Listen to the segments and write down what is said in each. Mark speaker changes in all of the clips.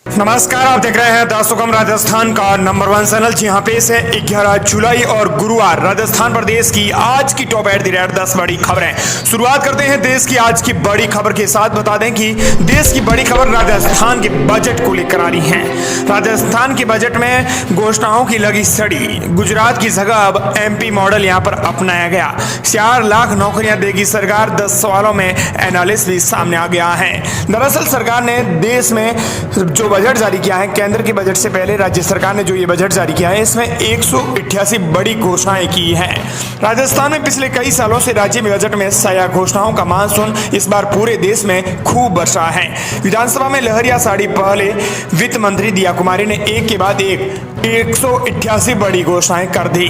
Speaker 1: नमस्कार, आप देख रहे हैं द सुगम राजस्थान का नंबर 1 चैनल। जी हाँ, पेश है 11 जुलाई और गुरुवार राजस्थान प्रदेश की आज की टॉप एट द रेट 10 बड़ी खबरें। शुरुआत करते हैं देश की आज की बड़ी खबर के साथ। बता दें कि देश की बड़ी खबर राजस्थान के बजट को लेकर आ रही है। राजस्थान के बजट में घोषणाओं की लगी सड़ी। गुजरात की जगह अब एमपी मॉडल यहां पर अपनाया गया। 4 लाख नौकरियां देगी सरकार, 10 सवालों में एनालिस्ट भी सामने आ गया है। दरअसल सरकार ने देश में जो बजट जारी किया है, केंद्र के बजट से पहले राज्य सरकार ने जो ये बजट जारी किया है, इसमें 188 बड़ी घोषणाएं की हैं। राजस्थान में पिछले कई सालों से राज्य में बजट में साया घोषणाओं का मानसून इस बार पूरे देश में खूब बरसा है। विधानसभा में लहरिया साड़ी पहले वित्त मंत्री दिया कुमारी ने एक के बाद एक 188 बड़ी घोषणाएं कर दी।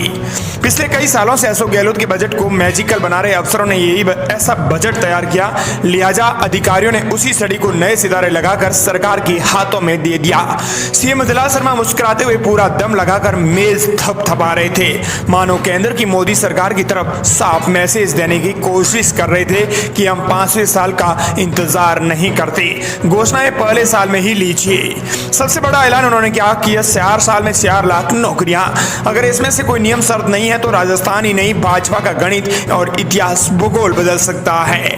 Speaker 1: पिछले कई सालों से अशोक गहलोत के बजट को मैजिकल बना रहे अफसरों ने यही ऐसा बजट तैयार किया, लिहाजा अधिकारियों ने उसी सड़ी को नए सितारे लगाकर सरकार के हाथों में दे दिया। सीएम दिला शर्मा मुस्कुराते हुए पूरा दम लगाकर मेज थपथपा रहे थे, मानो केंद्र की मोदी सरकार की तरफ साफ मैसेज देने की कोशिश कर रहे थे कि हम 5वें साल का इंतजार नहीं करते, घोषणाएं पहले साल में ही लीजिए। सबसे बड़ा ऐलान उन्होंने क्या किया, 4 साल में 4 लाख नौकरियां। अगर इसमें से कोई नियम शर्त नहीं है तो राजस्थान ही नहीं, भाजपा का गणित और इतिहास भूगोल बदल सकता है।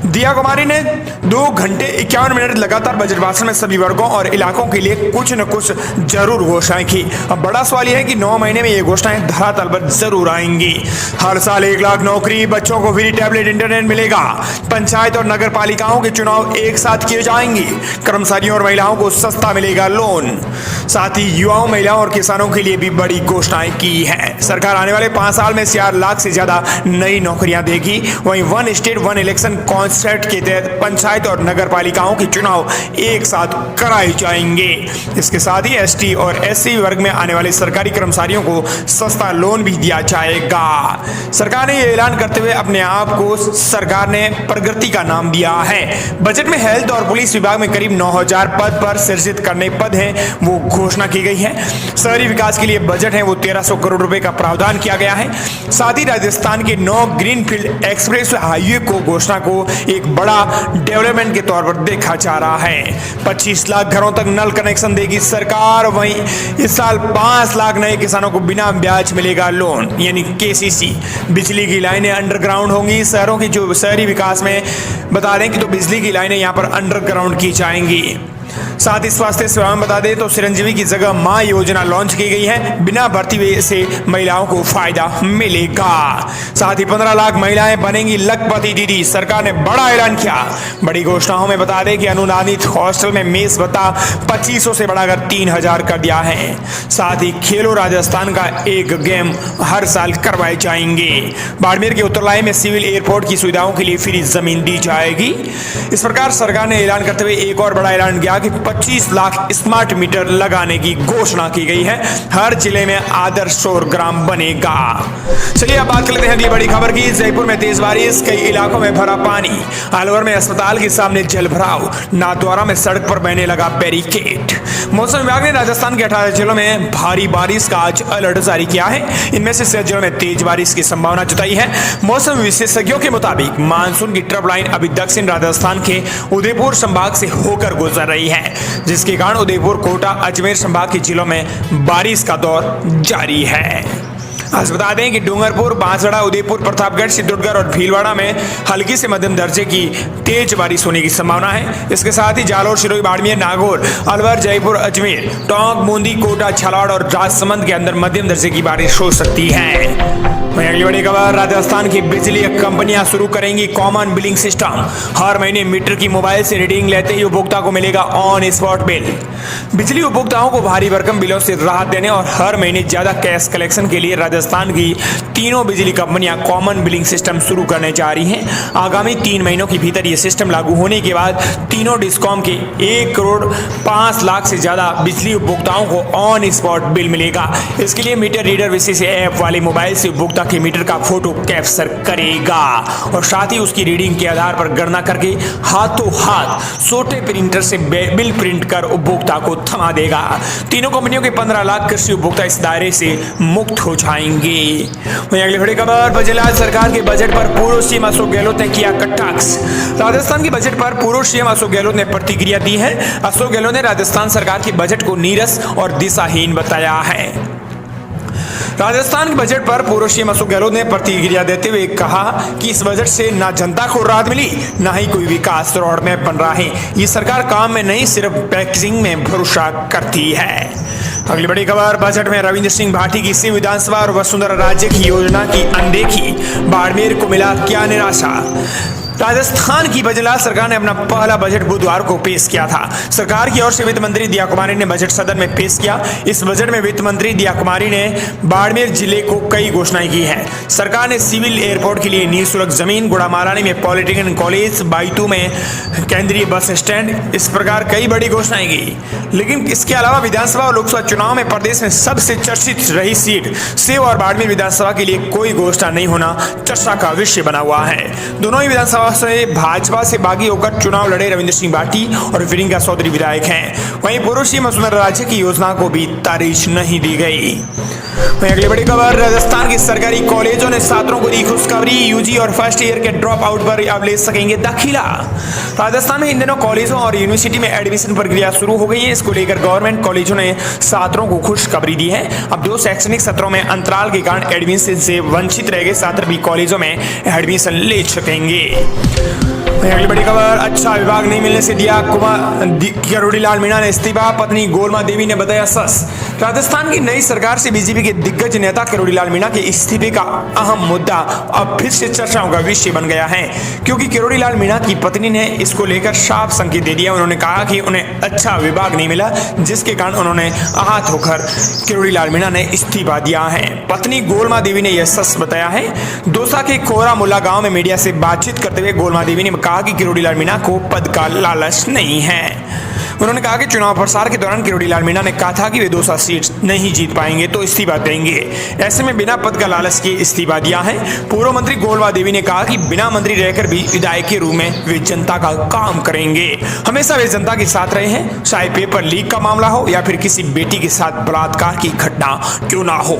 Speaker 1: दिया कुमारी ने 2 घंटे 51 मिनट लगातार बजट भाषण में सभी वर्गों और इलाकों के लिए कुछ न कुछ जरूर घोषणाएं की। अब बड़ा सवाल यह है कि 9 महीने में ये घोषणाएं धरातल पर जरूर आएंगी। हर साल 1 लाख नौकरी, बच्चों को फ्री टैबलेट इंटरनेट मिलेगा, पंचायत और नगर पालिकाओं के चुनाव एक साथ किए जाएंगे, कर्मचारियों और महिलाओं को सस्ता मिलेगा लोन, साथ ही युवाओं, महिलाओं और किसानों के लिए भी बड़ी घोषणाएं की है। सरकार आने वाले 5 साल में 4 लाख से ज्यादा नई नौकरियां देगी। वहीं 1 स्टेट 1 इलेक्शन कॉन्सेप्ट के तहत पंचायत और नगर पालिकाओं के चुनाव एक साथ कराए जाएंगे। इसके साथ ही एसटी और एससी वर्ग में आने वाले सरकारी कर्मचारियों को सस्ता लोन भी दिया जाएगा। सरकार ने यह ऐलान करते हुए अपने आप को सरकार ने प्रगति का नाम दिया है। बजट में हेल्थ और पुलिस विभाग में करीब 9000 पद पर सृजित करने पद हैं, वो घोषणा की गई है। शहरी विकास के लिए बजट है वो 1300 करोड़ रुपए का प्रावधान किया गया है। साथ ही राजस्थान के 9 ग्रीनफील्ड एक्सप्रेस हाईवे को घोषणा को एक बड़ा डेवलपमेंट के तौर पर देखा जा रहा है। 25 लाख घरों तक नल कनेक्शन देगी सरकार। वहीं इस साल 5 लाख नए किसानों को बिना ब्याज मिलेगा लोन, यानी केसीसी। बिजली की लाइनें अंडरग्राउंड होंगी। शहरों की जो शहरी विकास में बता दें कि तो बिजली की लाइनें यहाँ पर अंडरग्राउंड की जाएंगी। साथ ही स्वास्थ्य सेवा में बता दें तो चिरंजीवी की जगह मां योजना लॉन्च की गई है। बिना भर्ती से महिलाओं को फायदा मिलेगा। साथ ही 15 लाख महिलाएं बनेंगी लखपति दीदी। सरकार ने बड़ा ऐलान किया। बड़ी घोषणाओं में बता दें कि अनुदानित हॉस्टल में मेस भत्ता 2500 से बढ़ाकर 3000 कर दिया है। साथ ही खेलो राजस्थान का एक गेम हर साल करवाए जाएंगे। बाड़मेर के उत्तरलाई में सिविल एयरपोर्ट की सुविधाओं के लिए फ्री जमीन दी जाएगी। इस प्रकार सरकार ने ऐलान करते हुए एक और बड़ा ऐलान किया कि 25 लाख स्मार्ट मीटर लगाने की घोषणा की गई है। हर जिले में आदर्श सौर ग्राम बनेगा। चलिए अब बात कर लेते हैं अगली बड़ी खबर की। जयपुर में तेज बारिश, कई इलाकों में भरा पानी। अलवर में अस्पताल के सामने जल भराव, नाथद्वारा में सड़क पर बहने लगा बैरिकेड। मौसम विभाग ने राजस्थान के 18 जिलों में भारी बारिश का आज अलर्ट जारी किया है। इनमें से 6 जिलों में तेज बारिश की संभावना जताई है। मौसम विशेषज्ञों के मुताबिक मानसून की ट्रफ लाइन अभी दक्षिण राजस्थान के उदयपुर संभाग से होकर गुजर रही है, जिसके कारण उदयपुर, कोटा, अजमेर संभाग के जिलों में बारिश का दौर जारी है। आज बता दें कि डूंगरपुर, बांसवाड़ा, उदयपुर, प्रतापगढ़, सिद्धोड़गढ़ और भीलवाड़ा में हल्की से मध्यम दर्जे की तेज बारिश होने की संभावना है। इसके साथ ही जालोर, सिरोही, बाड़मेर, नागौर, अलवर, जयपुर, अजमेर, टोंक, बूंदी, कोटा, झालावाड़ और राजसमंद के अंदर मध्यम दर्जे की बारिश हो सकती है। अगली बड़ी खबर, राजस्थान की बिजली कंपनियां शुरू करेंगी कॉमन बिलिंग सिस्टम। हर महीने मीटर की मोबाइल से रीडिंग लेते ही उपभोक्ता को मिलेगा ऑन स्पॉट बिल। बिजली उपभोक्ताओं को भारी भरकम बिलों से राहत देने और हर महीने ज्यादा कैश कलेक्शन के लिए राजस्थान की तीनों बिजली कंपनियां कॉमन बिलिंग सिस्टम शुरू करने जा रही हैं। आगामी 3 महीनों के भीतर यह सिस्टम लागू होने के बाद तीनों डिस्कॉम के 1 करोड़ 5 लाख से ज्यादा बिजली उपभोक्ताओं को ऑन स्पॉट बिल मिलेगा। इसके लिए मीटर रीडर विशेष ऐप वाले मोबाइल से उपभोक्ता के मीटर का फोटो कैप्चर करेगा और साथ ही उसकी रीडिंग के आधार पर गणना करके हाथों हाथ छोटे प्रिंटर से बिल प्रिंट कर उपभोक्ता को थमा देगा। तीनों कंपनियों के 15 लाख कृषि उपभोक्ता इस दायरे से मुक्त हो जाएंगे। वहीं अगली बड़ी खबर, बजलाल सरकार के बजट पर पूर्व सीएम अशोक गहलोत ने किया कटाक्ष। राजस्थान के बजट पर पूर्व सीएम अशोक गहलोत ने प्रतिक्रिया दी है। अशोक गहलोत ने राजस्थान सरकार के बजट को नीरस और दिशाहीन बताया है। राजस्थान के बजट पर पूर्व सीएम अशोक गहलोत ने प्रतिक्रिया देते हुए कहा कि इस बजट से ना जनता को राहत मिली, ना ही कोई विकास रोड मैप बन रहा है। ये सरकार काम में नहीं, सिर्फ पैकेजिंग में भरोसा करती है। अगली बड़ी खबर, बजट में रविंद्र सिंह भाटी की शिव विधानसभा और वसुंधरा राज्य की योजना की अनदेखी, बाड़मेर को मिला क्या निराशा। राजस्थान की बजलाल सरकार ने अपना पहला बजट बुधवार को पेश किया था। सरकार की ओर से वित्त मंत्री दिया कुमारी ने बजट सदन में पेश किया। इस बजट में वित्त मंत्री दिया कुमारी ने बाड़मेर जिले को कई घोषणाएं की है। सरकार ने सिविल एयरपोर्ट के लिए निःशुल्क जमीन, गुड़ामालानी में पॉलिटेक्निक कॉलेज, बाइतू में केंद्रीय बस स्टैंड, इस प्रकार कई बड़ी घोषणाएं की। लेकिन इसके अलावा विधानसभा और लोकसभा चुनाव में प्रदेश में सबसे चर्चित रही सीट सेव और बाड़मेर विधानसभा के लिए कोई घोषणा नहीं होना चर्चा का विषय बना हुआ है। दोनों ही विधानसभा से भाजपा से बागी होकर चुनाव लड़े रविंद्र सिंह भाटी और प्रियंका चौधरी विधायक हैं। वहीं पूर्व सीएम वसुंधरा राज्य की योजना को भी तारीफ नहीं दी गई। वहीं अगली बड़ी खबर, राजस्थान के सरकारी कॉलेजों ने छात्रों को दी खुशखबरी, यूजी और फर्स्ट ईयर के ड्रॉप आउट पर अब ले सकेंगे दाखिला। राजस्थान में इन दिनों कॉलेजों और यूनिवर्सिटी में एडमिशन प्रक्रिया शुरू हो गई है। इसको लेकर गवर्नमेंट कॉलेजों ने छात्रों को खुशखबरी दी है। अब 2 शैक्षणिक सत्रों में अंतराल के कारण एडमिशन से वंचित रह गए छात्र भी कॉलेजों में एडमिशन ले सकेंगे। अगली बड़ी खबर, अच्छा विभाग नहीं मिलने से दिया किरोड़ीलाल मीणा ने इस्तीफा, पत्नी गोलमा देवी ने बताया सच। राजस्थान की नई सरकार से बीजेपी के दिग्गज नेता किरोड़ीलाल मीणा के इस्तीफे का अहम मुद्दा अब फिर से चर्चाओं का विषय बन गया है, क्योंकि किरोड़ीलाल मीणा की पत्नी ने इसको लेकर साफ संकेत दे दिया। उन्होंने कहा कि उन्हें अच्छा विभाग नहीं मिला, जिसके कारण उन्होंने आहत होकर किरोड़ीलाल मीणा ने इस्तीफा दिया है। पत्नी गोलमा देवी ने यह सच बताया है। दौसा के कोरा मुल्ला गांव में मीडिया से बातचीत करते हुए गोलमा देवी ने कहा कि किरोड़ीलाल मीणा को पद का लालच नहीं है। उन्होंने कहा कि चुनाव प्रचार के दौरान किरोड़ीलाल मीणा ने कहा था कि वे 200 सीट नहीं जीत पाएंगे तो इस्तीफा देंगे। ऐसे में बिना पद का लालच के इस्तीफा दिया है। पूर्व मंत्री गोलमा देवी ने कहा कि बिना मंत्री रहकर भी विधायक के रूप में वे जनता का काम करेंगे। हमेशा वे जनता के साथ रहे हैं, चाहे पेपर लीक का मामला हो या फिर किसी बेटी के साथ बलात्कार की घटना क्यों ना हो।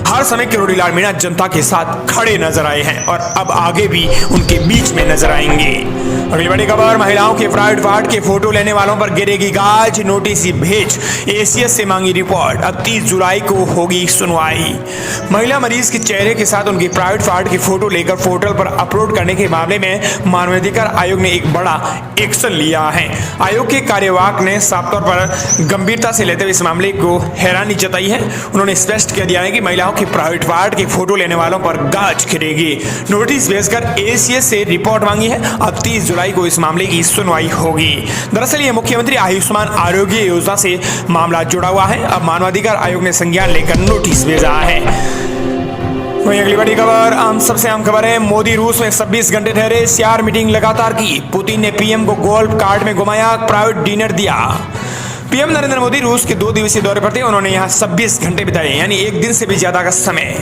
Speaker 1: हर समय किरोड़ीलाल मीणा जनता के साथ खड़े नजर आए हैं और अब आगे भी उनके बीच में नजर आएंगे। अगली बड़ी खबर, महिलाओं के प्राइवेट पार्ट के फोटो लेने वालों पर गिरेगी गाज, नोटिस भेज, एसीएस से मांगी रिपोर्ट। अब 30 जुलाई को होगी सुनवाई। महिला मरीज के चेहरे के साथ उनकी प्राइवेट पार्ट की फोटो लेकर पोर्टल पर अपलोड करने के मामले में मानवाधिकार आयोग ने एक बड़ा एक्शन लिया है। आयोग के कार्यवाहक ने साफ तौर पर गंभीरता से लेते हुए इस मामले को हैरानी जताई है। उन्होंने स्पष्ट कर दिया है कि महिलाओं के प्राइवेट पार्ट की फोटो लेने वालों पर गाज गिरेगी। नोटिस भेजकर एसीएस से रिपोर्ट मांगी है। अब 30 जुलाई को इस मामले की सुनवाई होगी। दरअसल ये मुख्यमंत्री आयुष्मान आरोग्य योजना से मामला जुड़ा हुआ है। अब मानवाधिकार आयोग ने संज्ञान लेकर नोटिस भेजा है। वहीं अगली बड़ी खबर, आम सबसे आम खबर है, मोदी रूस में 26 घंटे ठहरे, 4 मीटिंग लगातार की। पुतिन ने पीएम को गोल्फ कार्ड में घुमाया, प्राइवेट डिनर दिया। पीएम नरेंद्र मोदी रूस के 2 दिवसीय दौरे पर थे। उन्होंने यहाँ 26 घंटे बिताए, यानी 1 दिन से भी ज्यादा का समय।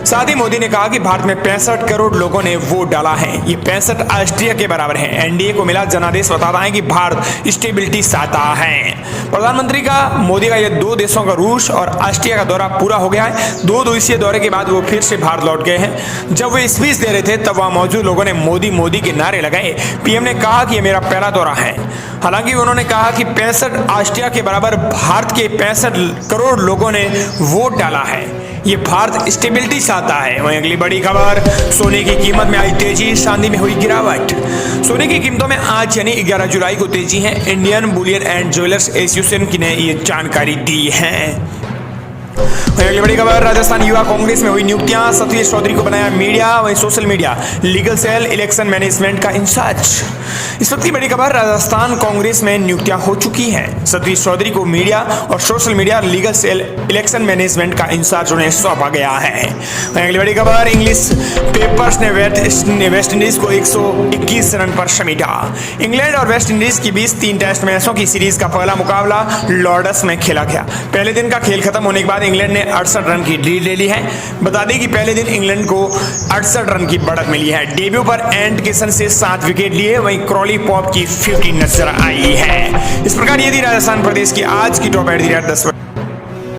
Speaker 1: साथ ही मोदी ने कहा कि भारत में 65 करोड़ लोगों ने वोट डाला है। ये 65 ऑस्ट्रिया के बराबर है। एनडीए को मिला जनादेश बताता है कि भारत स्टेबिलिटी चाहता है। प्रधानमंत्री का मोदी का ये 2 देशों का रूस और ऑस्ट्रिया का दौरा पूरा हो गया है। 2 दिवसीय दौरे के बाद वो फिर से भारत लौट गए हैं। जब वे स्पीच दे रहे थे तब वहां मौजूद लोगों ने मोदी मोदी के नारे लगाए। पीएम ने कहा कि ये मेरा पहला दौरा है। हालांकि उन्होंने कहा कि 65 ऑस्ट्रिया के बराबर भारत के 65 करोड़ लोगों ने वोट डाला है। ये भारत स्टेबिलिटी चाहता है। वहीं अगली बड़ी खबर, सोने की कीमत में आई तेजी, चांदी में हुई गिरावट। सोने की कीमतों में आज यानी 11 जुलाई को तेजी है। Indian Boolean and jewellers association ने ये जानकारी दी है। अगली बड़ी खबर, राजस्थान युवा कांग्रेस में हुई नियुक्तियां, सतीश चौधरी को बनाया मीडिया, वहीं social media legal cell election management का इंचार्ज। इस वक्त की बड़ी खबर, राजस्थान कांग्रेस में नियुक्तियां हो चुकी हैं। सतीश चौधरी को मीडिया और social media legal cell election management का इंचार्ज उन्हें सौंपा गया है। अगली बड़ी खबर, इंग्लिश पेपर्स ने वेस्ट इंडीज को 121 रन पर समेटा। इंग्लैंड और वेस्ट इंडीज के बीच 3 टेस्ट मैचों की सीरीज का पहला मुकाबला लॉर्ड्स में खेला गया। पहले दिन का खेल खत्म होने के बाद इंग्लैंड ने 68 रन की लीड ले ली है। बता दें कि पहले दिन इंग्लैंड को 68 रन की बढ़त मिली है। डेब्यू पर एंड किशन से 7 विकेट लिए, वहीं क्रॉली पॉप की 50 नजर आई है। इस प्रकार ये थी राजस्थान प्रदेश की आज की टॉप 8 10